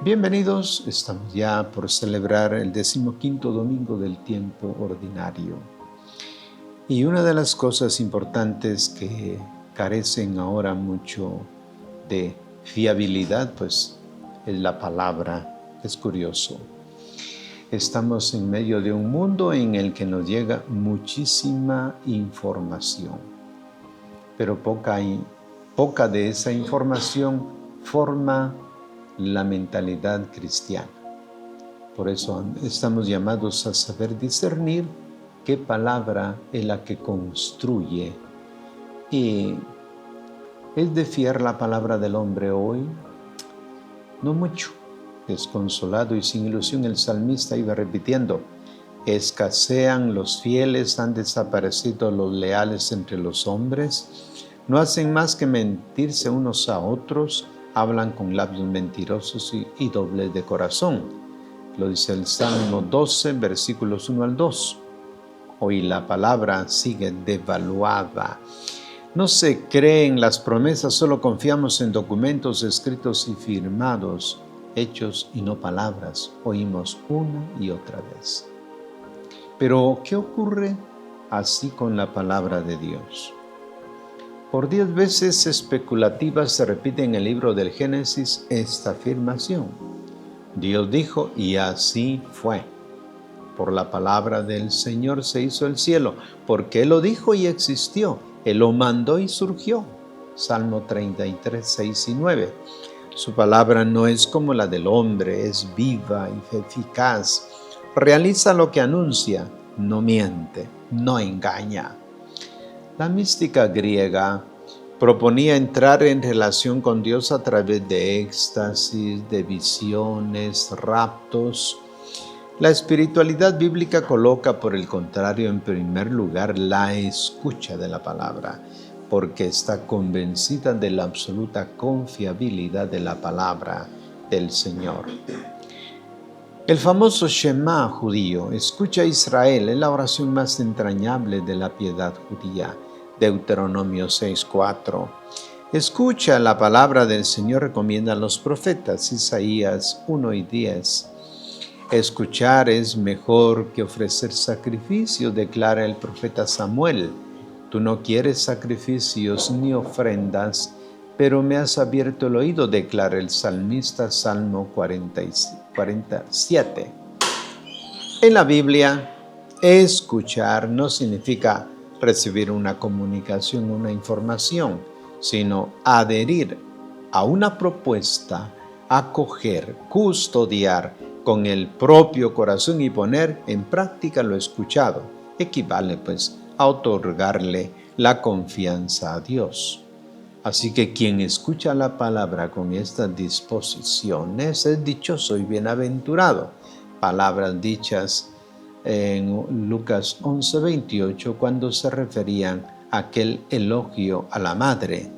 Bienvenidos, estamos ya por celebrar el 15º domingo del tiempo ordinario. Y una de las cosas importantes que carecen ahora mucho de fiabilidad, pues es la palabra. Es curioso. Estamos en medio de un mundo en el que nos llega muchísima información, pero poca de esa información forma la mentalidad cristiana. Por eso estamos llamados a saber discernir qué palabra es la que construye. Y ¿es de fiar la palabra del hombre hoy? No mucho. Desconsolado y sin ilusión, el salmista iba repitiendo: escasean los fieles, han desaparecido los leales entre los hombres, no hacen más que mentirse unos a otros, hablan con labios mentirosos y dobles de corazón. Lo dice el Salmo 12, versículos 1 al 2. Hoy la palabra sigue devaluada. No se creen las promesas, solo confiamos en documentos escritos y firmados, hechos y no palabras. Oímos una y otra vez. Pero, ¿qué ocurre así con la palabra de Dios? Por 10 veces especulativas se repite en el libro del Génesis esta afirmación: Dios dijo y así fue. Por la palabra del Señor se hizo el cielo, porque Él lo dijo y existió. Él lo mandó y surgió. Salmo 33, 6 y 9. Su palabra no es como la del hombre, es viva y eficaz. Realiza lo que anuncia, no miente, no engaña. La mística griega proponía entrar en relación con Dios a través de éxtasis, de visiones, raptos. La espiritualidad bíblica coloca, por el contrario, en primer lugar la escucha de la palabra, porque está convencida de la absoluta confiabilidad de la palabra del Señor. El famoso Shema judío, escucha Israel, es la oración más entrañable de la piedad judía. Deuteronomio 6:4. Escucha la palabra del Señor, recomienda a los profetas, Isaías 1 y 10. Escuchar es mejor que ofrecer sacrificio, declara el profeta Samuel. Tú no quieres sacrificios ni ofrendas, pero me has abierto el oído, declara el salmista, Salmo 47. En la Biblia, escuchar no significa recibir una comunicación, una información, sino adherir a una propuesta, acoger, custodiar con el propio corazón y poner en práctica lo escuchado. Equivale pues a otorgarle la confianza a Dios. Así que quien escucha la palabra con estas disposiciones es dichoso y bienaventurado. Palabras dichas en Lucas 11:28 cuando se referían a aquel elogio a la madre.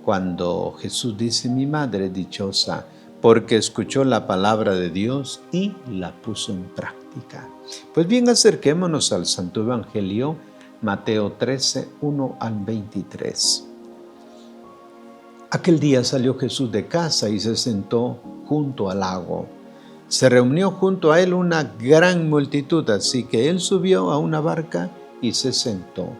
Cuando Jesús dice: mi madre dichosa, porque escuchó la palabra de Dios y la puso en práctica. Pues bien, acerquémonos al Santo Evangelio, Mateo 13, 1 al 23. Aquel día salió Jesús de casa y se sentó junto al lago. Se reunió junto a él una gran multitud, así que él subió a una barca y se sentó,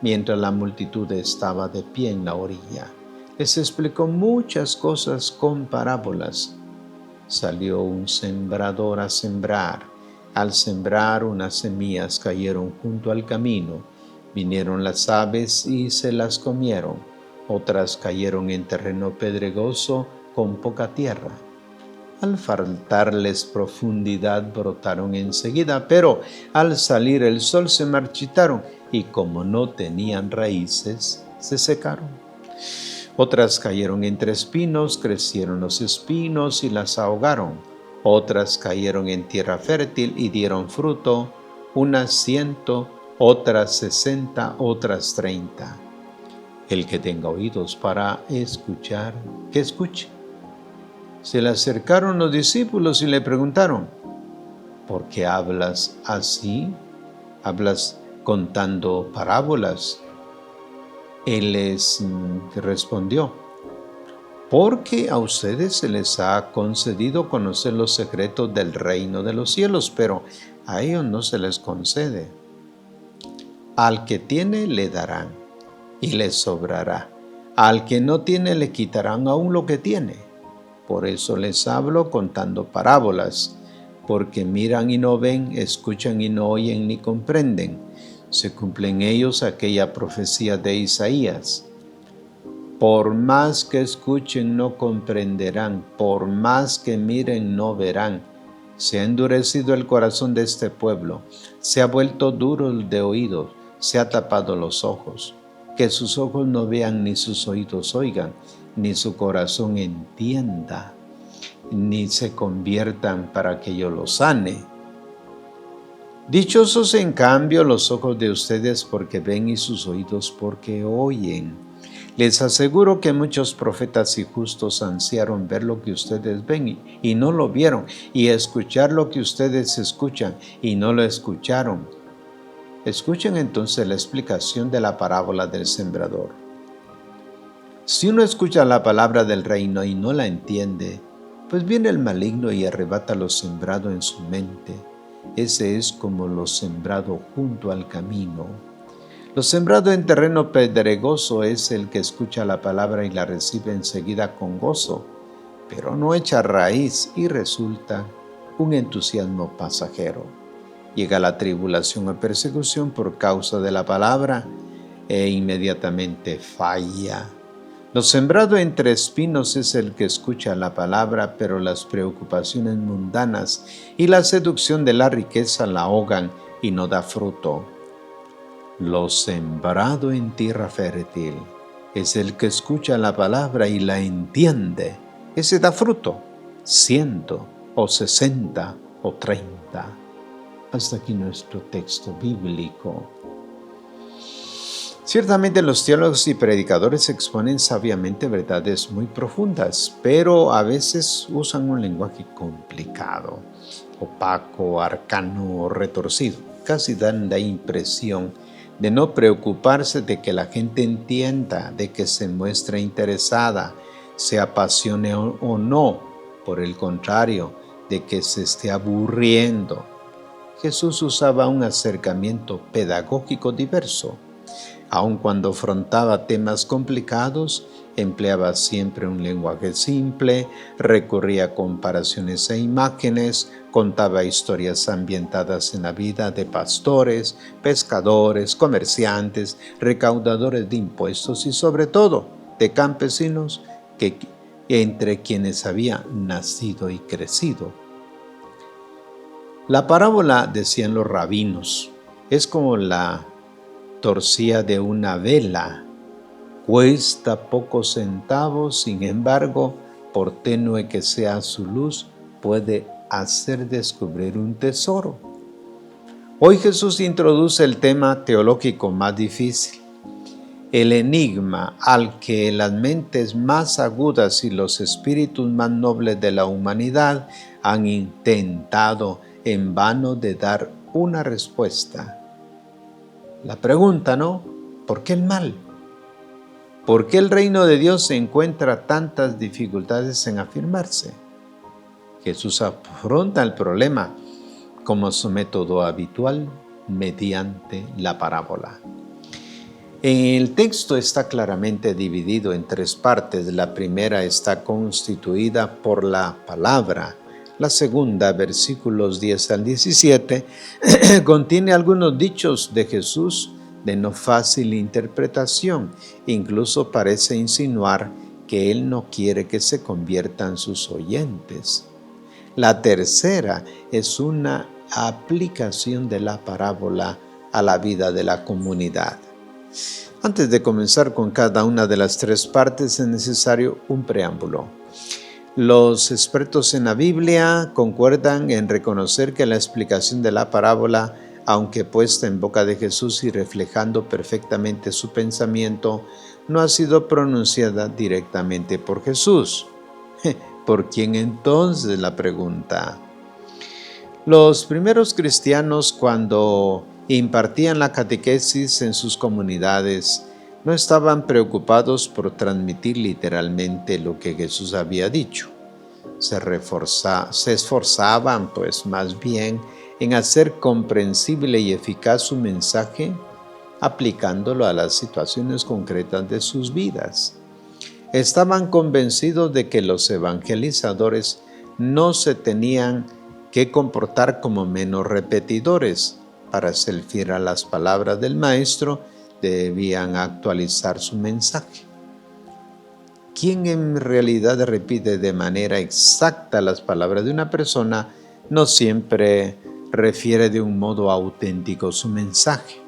mientras la multitud estaba de pie en la orilla. Les explicó muchas cosas con parábolas. Salió un sembrador a sembrar. Al sembrar, unas semillas cayeron junto al camino. Vinieron las aves y se las comieron. Otras cayeron en terreno pedregoso con poca tierra. Al faltarles profundidad, brotaron enseguida, pero al salir el sol se marchitaron y como no tenían raíces, se secaron. Otras cayeron entre espinos, crecieron los espinos y las ahogaron. Otras cayeron en tierra fértil y dieron fruto, unas 100, otras 60, otras 30. El que tenga oídos para escuchar, que escuche. Se le acercaron los discípulos y le preguntaron: ¿por qué hablas así? ¿Hablas contando parábolas? Él les respondió: porque a ustedes se les ha concedido conocer los secretos del reino de los cielos, pero a ellos no se les concede. Al que tiene le darán y le sobrará. Al que no tiene le quitarán aún lo que tiene. Por eso les hablo contando parábolas, porque miran y no ven, escuchan y no oyen ni comprenden. Se cumple en ellos aquella profecía de Isaías. Por más que escuchen no comprenderán, por más que miren no verán. Se ha endurecido el corazón de este pueblo, se ha vuelto duro de oídos, se ha tapado los ojos. Que sus ojos no vean, ni sus oídos oigan, ni su corazón entienda, ni se conviertan para que yo los sane. Dichosos en cambio los ojos de ustedes porque ven y sus oídos porque oyen. Les aseguro que muchos profetas y justos ansiaron ver lo que ustedes ven y no lo vieron, y escuchar lo que ustedes escuchan y no lo escucharon. Escuchen entonces la explicación de la parábola del sembrador. Si uno escucha la palabra del reino y no la entiende, pues viene el maligno y arrebata lo sembrado en su mente. Ese es como lo sembrado junto al camino. Lo sembrado en terreno pedregoso es el que escucha la palabra y la recibe enseguida con gozo, pero no echa raíz y resulta un entusiasmo pasajero. Llega la tribulación o persecución por causa de la palabra e inmediatamente falla. Lo sembrado entre espinos es el que escucha la palabra, pero las preocupaciones mundanas y la seducción de la riqueza la ahogan y no da fruto. Lo sembrado en tierra fértil es el que escucha la palabra y la entiende. Ese da fruto, 100 o 60 o 30. Hasta aquí nuestro texto bíblico. Ciertamente los teólogos y predicadores exponen sabiamente verdades muy profundas, pero a veces usan un lenguaje complicado, opaco, arcano o retorcido. Casi dan la impresión de no preocuparse de que la gente entienda, de que se muestre interesada, se apasione o no. Por el contrario, de que se esté aburriendo. Jesús usaba un acercamiento pedagógico diverso. Aun cuando afrontaba temas complicados, empleaba siempre un lenguaje simple, recurría a comparaciones e imágenes, contaba historias ambientadas en la vida de pastores, pescadores, comerciantes, recaudadores de impuestos y sobre todo de campesinos entre quienes había nacido y crecido. La parábola, decían los rabinos, es como la torcida de una vela. Cuesta pocos centavos, sin embargo, por tenue que sea su luz, puede hacer descubrir un tesoro. Hoy Jesús introduce el tema teológico más difícil, el enigma al que las mentes más agudas y los espíritus más nobles de la humanidad han intentado en vano de dar una respuesta. La pregunta, ¿no? ¿Por qué el mal? ¿Por qué el reino de Dios se encuentra tantas dificultades en afirmarse? Jesús afronta el problema como su método habitual mediante la parábola. El texto está claramente dividido en 3 partes. La primera está constituida por la palabra. La segunda, versículos 10 al 17, contiene algunos dichos de Jesús de no fácil interpretación. Incluso parece insinuar que Él no quiere que se conviertan sus oyentes. La tercera es una aplicación de la parábola a la vida de la comunidad. Antes de comenzar con cada una de las 3 partes es necesario un preámbulo. Los expertos en la Biblia concuerdan en reconocer que la explicación de la parábola, aunque puesta en boca de Jesús y reflejando perfectamente su pensamiento, no ha sido pronunciada directamente por Jesús. ¿Por quién entonces? La pregunta. Los primeros cristianos, cuando impartían la catequesis en sus comunidades, No estaban preocupados por transmitir literalmente lo que Jesús había dicho. Se esforzaban, pues, más bien en hacer comprensible y eficaz su mensaje, aplicándolo a las situaciones concretas de sus vidas. Estaban convencidos de que los evangelizadores no se tenían que comportar como menos repetidores. Para ser fiel a las palabras del Maestro, debían actualizar su mensaje. Quien en realidad repite de manera exacta las palabras de una persona no siempre refiere de un modo auténtico su mensaje.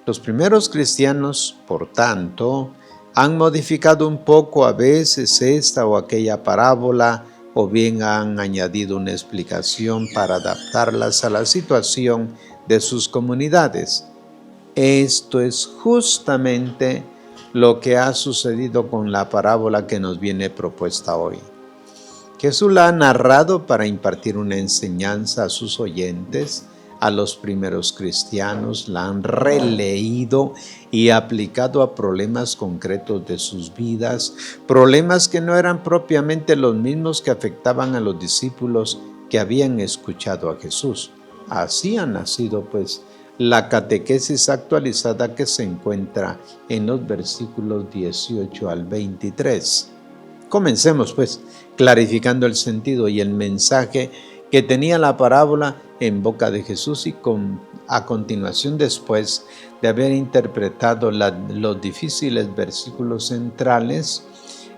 Los primeros cristianos, por tanto, han modificado un poco a veces esta o aquella parábola, o bien han añadido una explicación para adaptarlas a la situación de sus comunidades. Esto es justamente lo que ha sucedido con la parábola que nos viene propuesta hoy. Jesús la ha narrado para impartir una enseñanza a sus oyentes. A los primeros cristianos la han releído y aplicado a problemas concretos de sus vidas, problemas que no eran propiamente los mismos que afectaban a los discípulos que habían escuchado a Jesús. Así ha nacido, pues, la catequesis actualizada que se encuentra en los versículos 18 al 23. Comencemos, pues, clarificando el sentido y el mensaje que tenía la parábola en boca de Jesús, y a continuación, después de haber interpretado los difíciles versículos centrales,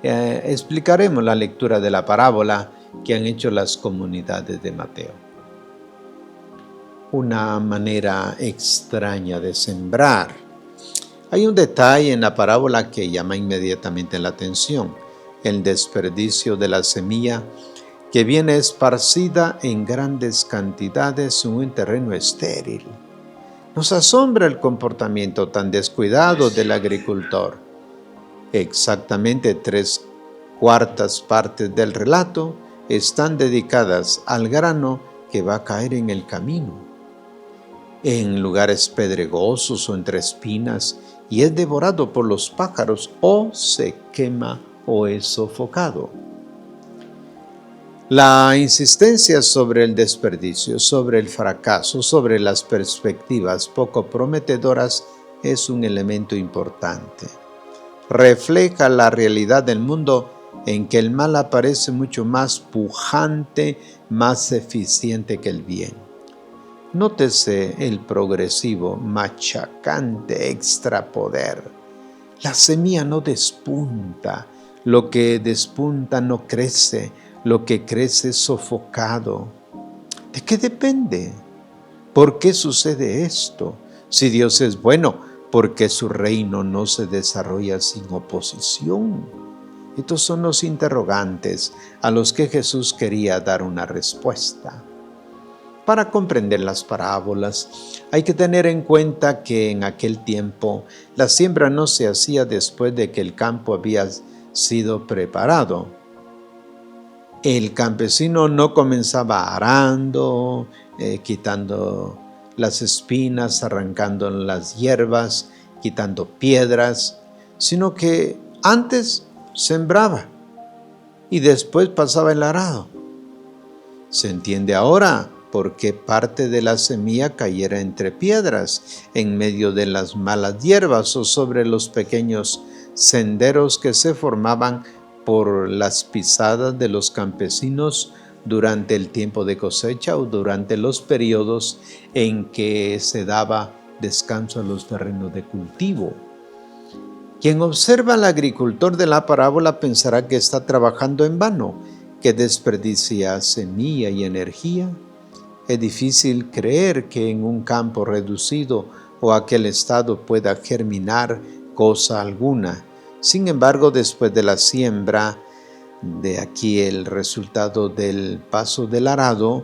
explicaremos la lectura de la parábola que han hecho las comunidades de Mateo. Una manera extraña de sembrar. Hay un detalle en la parábola que llama inmediatamente la atención: el desperdicio de la semilla que viene esparcida en grandes cantidades en un terreno estéril. Nos asombra el comportamiento tan descuidado del agricultor. Exactamente 3/4 partes del relato están dedicadas al grano que va a caer en el camino, en lugares pedregosos o entre espinas, y es devorado por los pájaros, o se quema o es sofocado. La insistencia sobre el desperdicio, sobre el fracaso, sobre las perspectivas poco prometedoras es un elemento importante. Refleja la realidad del mundo en que el mal aparece mucho más pujante, más eficiente que el bien. Nótese el progresivo, machacante extrapoder. La semilla no despunta, lo que despunta no crece, lo que crece es sofocado. ¿De qué depende? ¿Por qué sucede esto? Si Dios es bueno, ¿por qué su reino no se desarrolla sin oposición? Estos son los interrogantes a los que Jesús quería dar una respuesta. Para comprender las parábolas, hay que tener en cuenta que en aquel tiempo la siembra no se hacía después de que el campo había sido preparado. El campesino no comenzaba arando, quitando las espinas, arrancando las hierbas, quitando piedras, sino que antes sembraba y después pasaba el arado. Se entiende ahora por qué parte de la semilla cayera entre piedras, en medio de las malas hierbas o sobre los pequeños senderos que se formaban por las pisadas de los campesinos durante el tiempo de cosecha o durante los periodos en que se daba descanso a los terrenos de cultivo. Quien observa al agricultor de la parábola pensará que está trabajando en vano, que desperdicia semilla y energía. Es difícil creer que en un campo reducido o aquel estado pueda germinar cosa alguna. Sin embargo, después de la siembra, de aquí el resultado del paso del arado,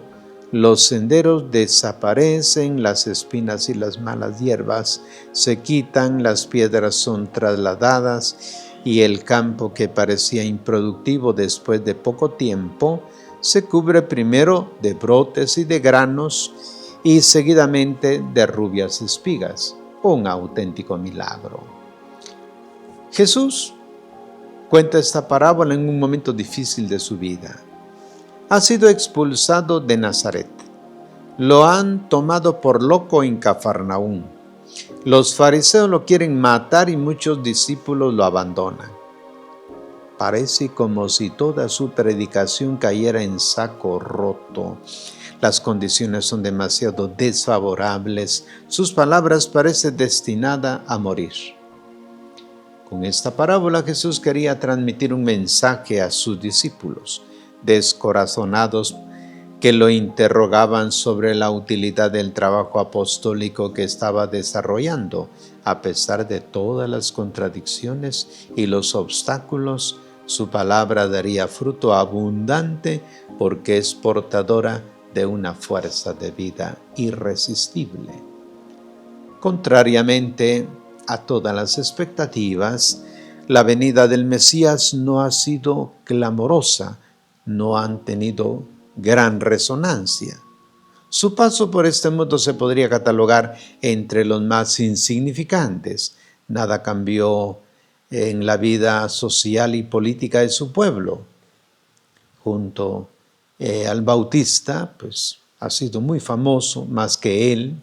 los senderos desaparecen, las espinas y las malas hierbas se quitan, las piedras son trasladadas y el campo que parecía improductivo después de poco tiempo se cubre primero de brotes y de granos y seguidamente de rubias espigas. Un auténtico milagro. Jesús cuenta esta parábola en un momento difícil de su vida. Ha sido expulsado de Nazaret. Lo han tomado por loco en Cafarnaúm. Los fariseos lo quieren matar y muchos discípulos lo abandonan. Parece como si toda su predicación cayera en saco roto. Las condiciones son demasiado desfavorables. Sus palabras parecen destinadas a morir. Con esta parábola Jesús quería transmitir un mensaje a sus discípulos, descorazonados, que lo interrogaban sobre la utilidad del trabajo apostólico que estaba desarrollando, a pesar de todas las contradicciones y los obstáculos. Su palabra daría fruto abundante porque es portadora de una fuerza de vida irresistible. Contrariamente a todas las expectativas, la venida del Mesías no ha sido clamorosa, no han tenido gran resonancia. Su paso por este mundo se podría catalogar entre los más insignificantes. Nada cambió en la vida social y política de su pueblo. Junto al Bautista, pues ha sido muy famoso, más que él.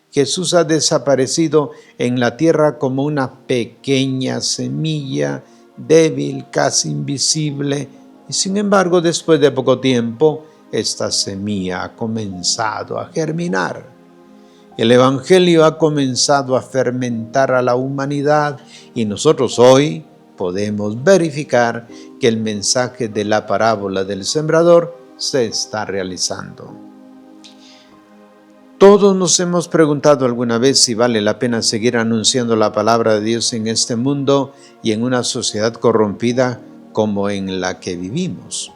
Jesús ha desaparecido en la tierra como una pequeña semilla, débil, casi invisible, y sin embargo, después de poco tiempo, esta semilla ha comenzado a germinar. El Evangelio ha comenzado a fermentar a la humanidad y nosotros hoy podemos verificar que el mensaje de la parábola del sembrador se está realizando. Todos nos hemos preguntado alguna vez si vale la pena seguir anunciando la palabra de Dios en este mundo y en una sociedad corrompida como en la que vivimos.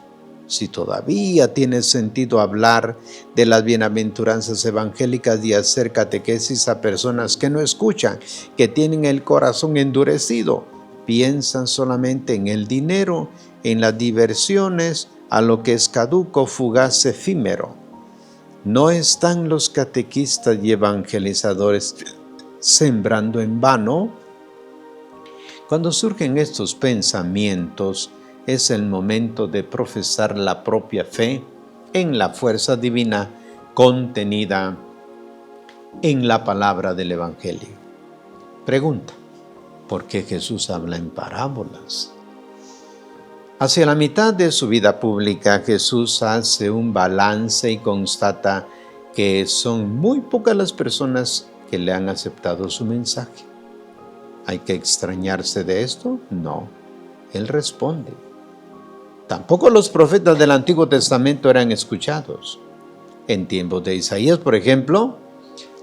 Si todavía tiene sentido hablar de las bienaventuranzas evangélicas y hacer catequesis a personas que no escuchan, que tienen el corazón endurecido, piensan solamente en el dinero, en las diversiones, a lo que es caduco, fugaz, efímero. ¿No están los catequistas y evangelizadores sembrando en vano? Cuando surgen estos pensamientos, es el momento de profesar la propia fe en la fuerza divina contenida en la palabra del Evangelio. Pregunta: ¿por qué Jesús habla en parábolas? Hacia la mitad de su vida pública, Jesús hace un balance y constata que son muy pocas las personas que le han aceptado su mensaje. ¿Hay que extrañarse de esto? No. Él responde: tampoco los profetas del Antiguo Testamento eran escuchados. En tiempos de Isaías, por ejemplo,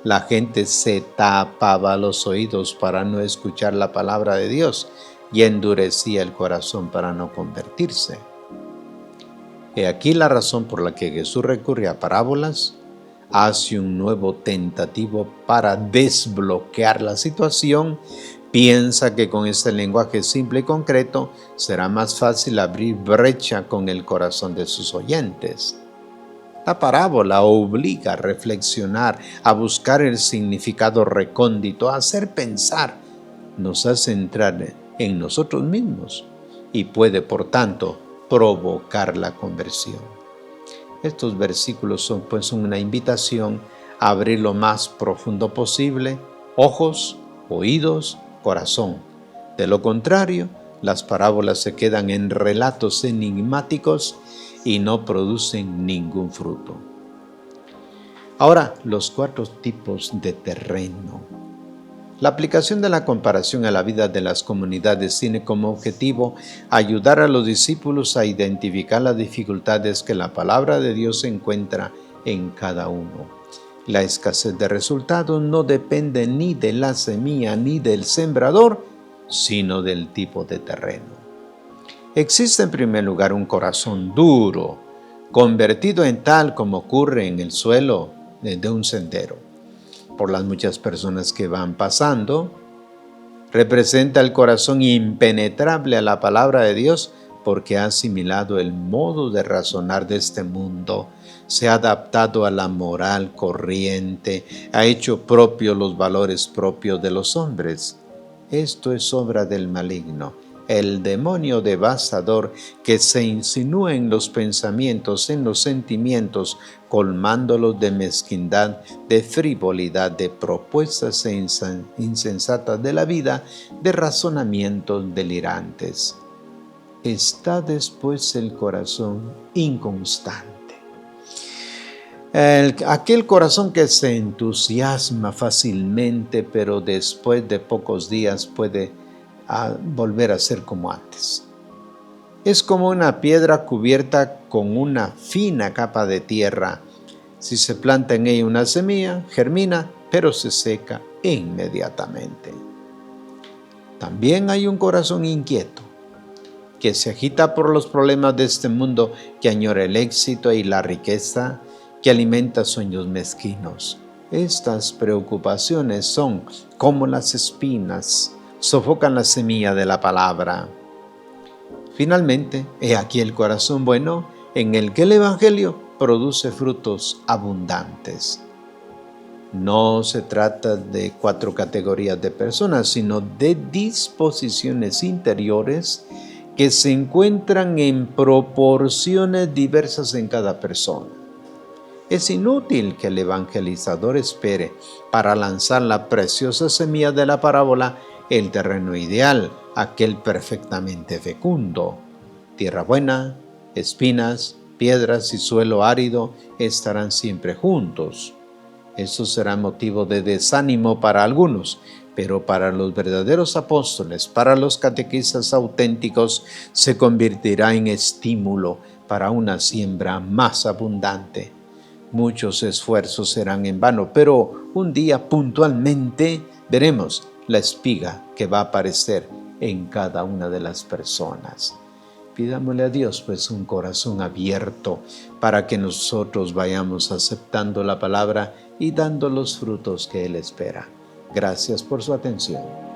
la gente se tapaba los oídos para no escuchar la palabra de Dios y endurecía el corazón para no convertirse. He aquí la razón por la que Jesús recurre a parábolas, hace un nuevo tentativo para desbloquear la situación. Piensa que con este lenguaje simple y concreto será más fácil abrir brecha con el corazón de sus oyentes. La parábola obliga a reflexionar, a buscar el significado recóndito, a hacer pensar, nos hace entrar en nosotros mismos y puede, por tanto, provocar la conversión. Estos versículos son pues una invitación a abrir lo más profundo posible ojos, oídos, corazón. De lo contrario, las parábolas se quedan en relatos enigmáticos y no producen ningún fruto. Ahora, los 4 tipos de terreno. La aplicación de la comparación a la vida de las comunidades tiene como objetivo ayudar a los discípulos a identificar las dificultades que la palabra de Dios encuentra en cada uno. La escasez de resultados no depende ni de la semilla ni del sembrador, sino del tipo de terreno. Existe en primer lugar un corazón duro, convertido en tal como ocurre en el suelo de un sendero. Por las muchas personas que van pasando, representa el corazón impenetrable a la palabra de Dios porque ha asimilado el modo de razonar de este mundo, se ha adaptado a la moral corriente, ha hecho propio los valores propios de los hombres. Esto es obra del maligno, el demonio devastador que se insinúa en los pensamientos, en los sentimientos, colmándolos de mezquindad, de frivolidad, de propuestas insensatas de la vida, de razonamientos delirantes. Está después el corazón inconstante. Aquel corazón que se entusiasma fácilmente, pero después de pocos días puede volver a ser como antes. Es como una piedra cubierta con una fina capa de tierra. Si se planta en ella una semilla, germina, pero se seca inmediatamente. También hay un corazón inquieto, que se agita por los problemas de este mundo, que añora el éxito y la riqueza, que alimenta sueños mezquinos. Estas preocupaciones son como las espinas, sofocan la semilla de la palabra. Finalmente, he aquí el corazón bueno, en el que el Evangelio produce frutos abundantes. No se trata de 4 categorías de personas, sino de disposiciones interiores que se encuentran en proporciones diversas en cada persona. Es inútil que el evangelizador espere para lanzar la preciosa semilla de la parábola el terreno ideal, aquel perfectamente fecundo. Tierra buena, espinas, piedras y suelo árido estarán siempre juntos. Eso será motivo de desánimo para algunos, pero para los verdaderos apóstoles, para los catequistas auténticos, se convertirá en estímulo para una siembra más abundante. Muchos esfuerzos serán en vano, pero un día puntualmente veremos la espiga que va a aparecer en cada una de las personas. Pidámosle a Dios pues un corazón abierto para que nosotros vayamos aceptando la palabra y dando los frutos que Él espera. Gracias por su atención.